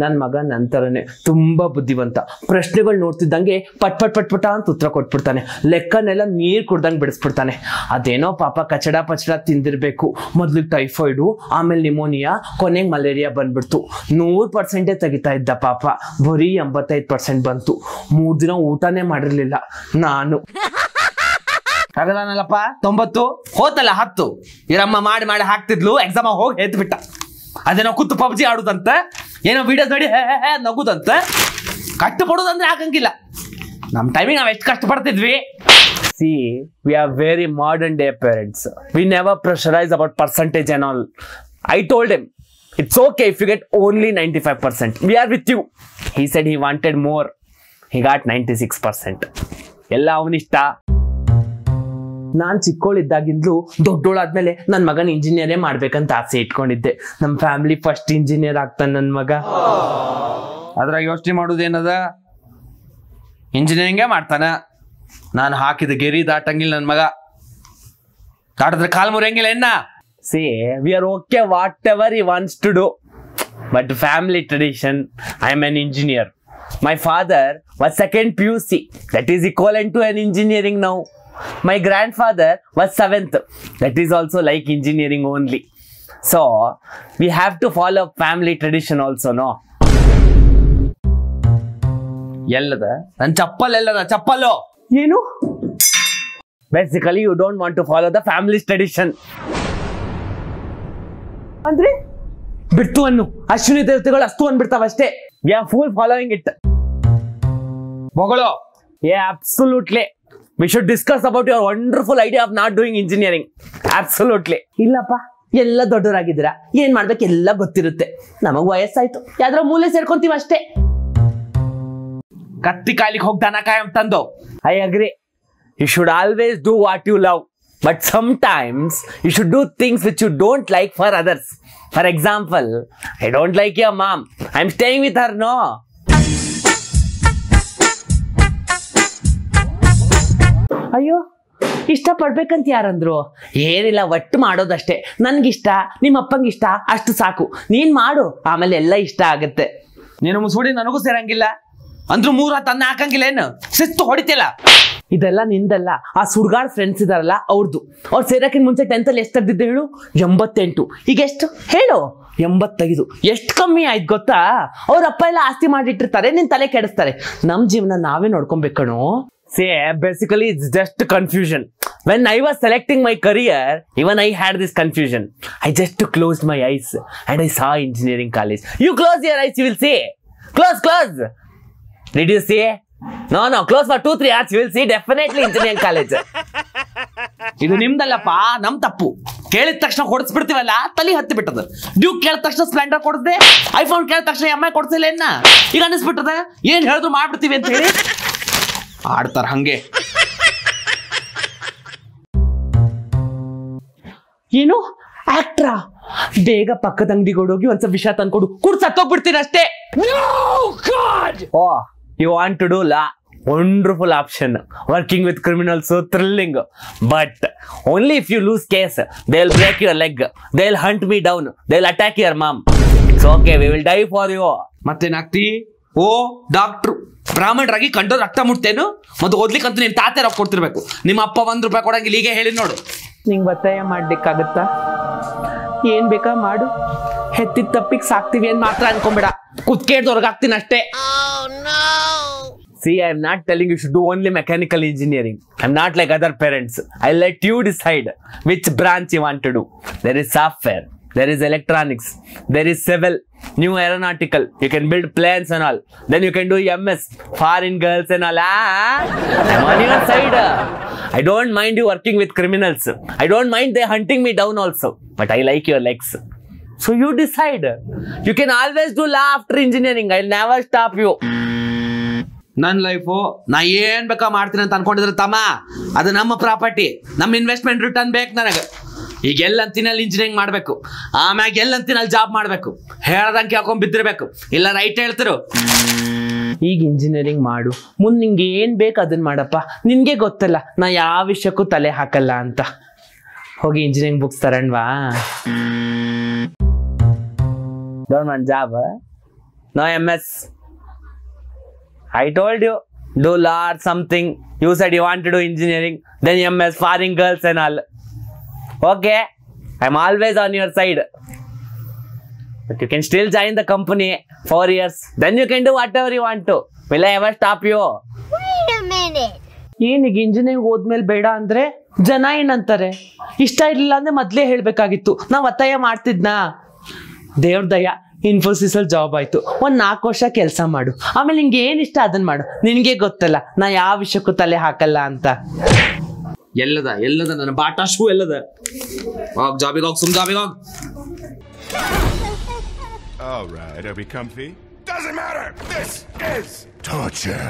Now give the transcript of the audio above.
ನನ್ನ ಮಗ ನಂತರನೇ ತುಂಬಾ ಬುದ್ಧಿವಂತ. ಪ್ರಶ್ನೆಗಳು ನೋಡ್ತಿದ್ದಂಗೆ ಪಟ್ ಪಟ್ ಪಟ್ ಪಟ ಅಂತ ಉತ್ತರ ಕೊಟ್ಬಿಡ್ತಾನೆ. ಲೆಕ್ಕನೆಲ್ಲ ನೀರು ಕುಡ್ದಂಗೆ ಬಿಡಿಸ್ಬಿಡ್ತಾನೆ. ಅದೇನೋ ಪಾಪ ಕಚಡ ಪಚಡ ತಿಂದಿರ್ಬೇಕು. ಮೊದ್ಲಿಗೆ ಟೈಫಾಯ್ಡು, ಆಮೇಲೆ ನಿಮೋನಿಯಾ, ಕೊನೆಗೆ ಮಲೇರಿಯಾ ಬಂದ್ಬಿಡ್ತು. 100% ತೆಗಿತಾ ಇದ್ದ ಪಾಪ, ಬರೀ 85% ಬಂತು. 3 ದಿನ ಊಟನೇ ಮಾಡಿರ್ಲಿಲ್ಲ. ನಾನು ಆಗದಾನಲ್ಲಪ್ಪ 90 ಹೋತಲ್ಲ 10 ಇರಮ್ಮ ಮಾಡಿ ಮಾಡಿ ಹಾಕ್ತಿದ್ಲು. ಎಕ್ಸಾಮ್ ಹೋಗಿ ಎದ್ಬಿಟ್ಟ. ಅದೇನೋ ಕೂತು ಪಬ್ಜಿ ಆಡುದಂತ, ಏನೋ ವಿಡಿಯೋಸ್ ನೋಡಿ ನಗುದಂತ. ಕಷ್ಟಪಡೋದಂದ್ರೆ ಆಗಂಗಿಲ್ಲ. ನಮ್ಮ ಟೈಮಿಗೆ ನಾವು ಎಷ್ಟು ಕಷ್ಟಪಡ್ತಿದ್ವಿ. See, we are very modern day parents. We never pressurize about percentage and all. I told him, it's okay if you get only 95%. We are with you. He said he wanted more. He got 96%. ಎಲ್ಲ ಅವನಿಷ್ಟ. ನಾನು ಚಿಕ್ಕೋಳಿದ್ದಾಗಿಂದಲೂ ದೊಡ್ಡೋಳಾದ್ಮೇಲೆ ನನ್ನ ಮಗನ ಇಂಜಿನಿಯರೇ ಮಾಡ್ಬೇಕಂತ ಆಸೆ ಇಟ್ಕೊಂಡಿದ್ದೆ. ನಮ್ಮ family first engineer ಆಗ್ತಾನೆ ನನ್ನ ಮಗ. ಅದ್ರಾಗ ಯೋಚನೆ ಮಾಡೋದೇನದ, ಇಂಜಿನಿಯರಿಂಗೇ ಮಾಡ್ತಾನ. ನಾನು ಹಾಕಿದ ಗೆರಿ ದಾಟಂಗಿಲ್ಲ ನನ್ನ ಮಗ. ದಾಟಿದ್ರೆ ಕಾಲ್ ಮುರಿಯಂಗಿಲ್ಲ ಎನ್ನ. See, we are okay whatever he wants to do. But family tradition, I am an engineer. My father was second PUC. That is equivalent to an engineering now. My grandfather was 7th. That is also like engineering only. So, we have to follow family tradition also, no? ಎಲ್ಲದ ನನ್ನ ಚಪ್ಪಲ್ ಎಲ್ಲದ ಚಪ್ಪಲ್ಲು ಏನು? Basically, you don't want to follow the family's tradition. ಅಂದ್ರೆ ಬಿಟ್ಟು ಅನ್ನು ಅಶ್ವಿನಿ ದೇವತೆಗಳು ಅಷ್ಟು ಅಂದ್ಬಿಡ್ತಾವಷ್ಟೇ. We are full following it. ಮಗಳು Yeah, absolutely. We should discuss about your wonderful idea of not doing engineering. Absolutely. ಇಲ್ಲಪ್ಪ, ಎಲ್ಲ ದೊಡ್ಡವರಾಗಿದ್ದೀರಾ, ಏನ್ ಮಾಡ್ಬೇಕು ಎಲ್ಲ ಗೊತ್ತಿರುತ್ತೆ. ನಮಗ್ ವಯಸ್ಸಾಯ್ತು, ಯಾವ್ದ್ರ ಮೂಲೆ ಸೇರ್ಕೊಂತೀವಿ ಅಷ್ಟೇ. ಕತ್ತಿ ಕಾಲಿಗೆ ಹೋಗ್ದಾನ ಕಾಯಂ ತಂದು. I agree. You should always do what you love. But sometimes you should do things which you don't like for others. For example, I don't like your mom. I'm staying with her, no? ಅಯ್ಯೋ, ಇಷ್ಟ ಪಡ್ಬೇಕಂತ ಯಾರಂದ್ರು? ಏನಿಲ್ಲ, ಒಟ್ಟು ಮಾಡೋದಷ್ಟೇ. ನನ್ಗಿಷ್ಟ, ನಿಮ್ಮ ಅಪ್ಪಂಗಿಷ್ಟ, ಅಷ್ಟು ಸಾಕು. ನೀನ್ ಮಾಡು, ಆಮೇಲೆ ಎಲ್ಲ ಇಷ್ಟ ಆಗತ್ತೆ. ನೀನು ಮುಸುಡಿ ನನಗೂ ಸೇರಂಗಿಲ್ಲ ಅಂದ್ರೂ 3 ತನ್ನ ಹಾಕಂಗಿಲ್ಲ. ಏನು ಶಿಸ್ತು ಹೊಡಿತಿಲ್ಲ. ಇದೆಲ್ಲ ನಿಂದಲ್ಲ, ಆ ಸುಡ್ಗಾಡ್ ಫ್ರೆಂಡ್ಸ್ ಇದಾರಲ್ಲ ಅವ್ರದ್ದು. ಅವ್ರು ಸೇರಕ್ಕಿಂತ ಮುಂಚೆ 10th ಅಲ್ಲಿ ಎಷ್ಟು ತೆಗ್ದಿದ್ದೆ ಹೇಳು? 88. ಈಗ ಎಷ್ಟು ಹೇಳು? 85. ಎಷ್ಟು ಕಮ್ಮಿ ಆಯ್ತು ಗೊತ್ತಾ? ಅವ್ರ ಅಪ್ಪ ಎಲ್ಲ ಆಸ್ತಿ ಮಾಡಿಟ್ಟಿರ್ತಾರೆ, ನಿನ್ ತಲೆ ಕೆಡಿಸ್ತಾರೆ. ನಮ್ ಜೀವನ ನಾವೇ ನೋಡ್ಕೊಬೇಕಣೋ. See, basically it's just confusion. When I was selecting my career, even I had this confusion. I just closed my eyes and I saw engineering college. You close your eyes, you will see. Close. Did you see? No, close for 2-3 hours, you will see definitely engineering college. ಇದು ನಿಮ್ದಲ್ಲಪ್ಪ, ನಮ್ ತಪ್ಪು. ಕೇಳಿದ ತಕ್ಷಣ ಕೊಡಿಸ್ಬಿಡ್ತೀವಲ್ಲ, ತಲೆ ಹತ್ತಿ ಬಿಟ್ಟದ. Duke ಕೇಳಿದ ತಕ್ಷಣ Splendor ಕೊಡಿಸ್ದೆ, iPhone ಕೇಳಿದ ತಕ್ಷಣ MI ಕೊಡ್ಸಿಲ್ಲ. ಎನ್ನ ಈಗ ಅನಿಸ್ಬಿಟ್ಟದ, ಏನ್ ಹೇಳಿದ್ರು ಮಾಡ್ಬಿಡ್ತೀವಿ ಅಂತ ಹೇಳಿ ಆಡ್ತಾರ ಹಂಗೆ. ಏನು ಆಕ್ಟ್ರಾ? ಬೇಗ ಪಕ್ಕದ ಅಂಗಡಿಗೋಗಿ ಒಂದ್ಸಲ ವಿಷ ತಂದ್ಕೊಡು, ಕುಡ್ ಸತ್ತೋಗ್ಬಿಡ್ತೀನಿ ಅಷ್ಟೇ. Oh, you want to do law? Wonderful option. Working with criminals, so thrilling. But only if you lose case. They'll break your leg. They'll hunt me down. They'll attack your mom. It's okay, we will die for you. ಮತ್ತೇನಾಗ್ತಿ? ಓ doctor ಬ್ರಾಹ್ಮಣರಾಗಿ ಕಂಡು ರಕ್ತ ಮುಟ್ತೇನು? ಮತ್ತೆ ಓದ್ಲಿಕ್ಕಂತೂ ನಿನ್ ತಾತೆ ರೊಕ್ಕ ಕೊಡ್ತಿರ್ಬೇಕು. ನಿಮ್ಮ ಅಪ್ಪ ₹1 ಕೊಡಂಗಿಲ್ಲ. ಹೀಗೆ ಹೇಳಿ ನೋಡು. ನಿಂಗೆ ಒತ್ತಾಯ ಮಾಡ್ಲಿಕ್ಕಾಗತ್ತಾ? ಏನ್ ಬೇಕಾ ಮಾಡು, ಹೆತ್ತಿದ ತಪ್ಪಿಗೆ ಸಾಕ್ತಿವಿ ಏನ್ ಮಾತ್ರ ಅನ್ಕೊಂಬೇಡ. ಕುತ್ಕೇಡ್ದವ್ರಿಗಾಗ್ತೀನಿ ಅಷ್ಟೇ. See, I'm not telling you should do only mechanical engineering. I'm not like other parents. I'll let you decide which branch you want to do. There is software, there is electronics, there is civil, new aeronautical. You can build planes and all. Then you can do MS, foreign girls and all. I'm on your side. I don't mind you working with criminals. I don't mind they hunting me down also. But I like your legs. So you decide. You can always do law after engineering. I'll never stop you. ನನ್ನ life ನಾ ಏನ್ ಬೇಕಾ ಮಾಡ್ತೀನಿ ಅಂತ ಅನ್ಕೊಂಡಿದ್ರೆ ತಮ್ಮ, ಅದು ನಮ್ಮ property. ನಮ್ಮ ಇನ್ವೆಸ್ಟ್ಮೆಂಟ್ ರಿಟರ್ನ್ ಬೇಕು ನನಗೆ. ಈಗ ಎಲ್ಲಂತಿನಲ್ಲಿ ಇಂಜಿನಿಯರಿಂಗ್ ಮಾಡಬೇಕು, ಆಮ್ಯಾಗ ಎಲ್ಲಂತಿನಲ್ಲಿ ಜಾಬ್ ಮಾಡಬೇಕು. ಹೇಳ್ದಂಗೆ ಕೇಳ್ಕೊಂಡ್ ಬಿದ್ದಿರ್ಬೇಕು, ಇಲ್ಲ ರೈಟ್ ಹೇಳ್ತಿರು. ಈಗ ಇಂಜಿನಿಯರಿಂಗ್ ಮಾಡು, ಮುಂದೆ ನಿಂಗೆ ಏನ್ ಬೇಕು ಅದನ್ನ ಮಾಡಪ್ಪ. ನಿನ್ಗೆ ಗೊತ್ತಲ್ಲ ನಾ ಯಾವ ವಿಷಯಕ್ಕೂ ತಲೆ ಹಾಕಲ್ಲ ಅಂತ. ಹೋಗಿ ಇಂಜಿನಿಯರಿಂಗ್ ಬುಕ್ಸ್ ತರಣ್ವಾ? Government job? No MS. I told you, do law or something. You said you want to do engineering, then MS, foreign girls and all. Okay, I'm always on your side. But you can still join the company 4 years. Then you can do whatever you want to. Will I ever stop you? Wait a minute. ಏನೀಗ engineering ಹೋದ್ಮೇಲೆ ಬೇಡ ಅಂದ್ರೆ ಜನ ಏನಂತಾರೆ? ಇಷ್ಟ ಇರ್ಲಿಲ್ಲ ಅಂದ್ರೆ ಮೊದ್ಲೇ ಹೇಳ್ಬೇಕಾಗಿತ್ತು. ನಾವ್ ಒತ್ತಾಯ ಮಾಡ್ತಿದ್ನಾ? ದೇವ್ರ ದಯ, ಇನ್ಫೋಸಿಸ್ ಅಲ್ಲಿ ಜಾಬ್ ಆಯ್ತು. 4 ವರ್ಷ ಕೆಲಸ ಮಾಡು, ಆಮೇಲೆ ನಿಂಗೆ ಏನ್ ಇಷ್ಟ ಅದನ್ನ ಮಾಡು. ನಿನ್ಗೆ ಗೊತ್ತಲ್ಲ ನಾ ಯಾವ ವಿಷಯಕ್ಕೂ ತಲೆ ಹಾಕಲ್ಲ ಅಂತ. ಎಲ್ಲದ ನನ್ನ ಬಾಟಾ ಶೂ ಎಲ್ಲದ? ಹೋಗ್ ಜಾಬಿಗೆ ಹೋಗ್, ಸುಮ್ ಜಾಬಿಗೆ ಹೋಗ್. All right, are we comfy? Doesn't matter. This is torture.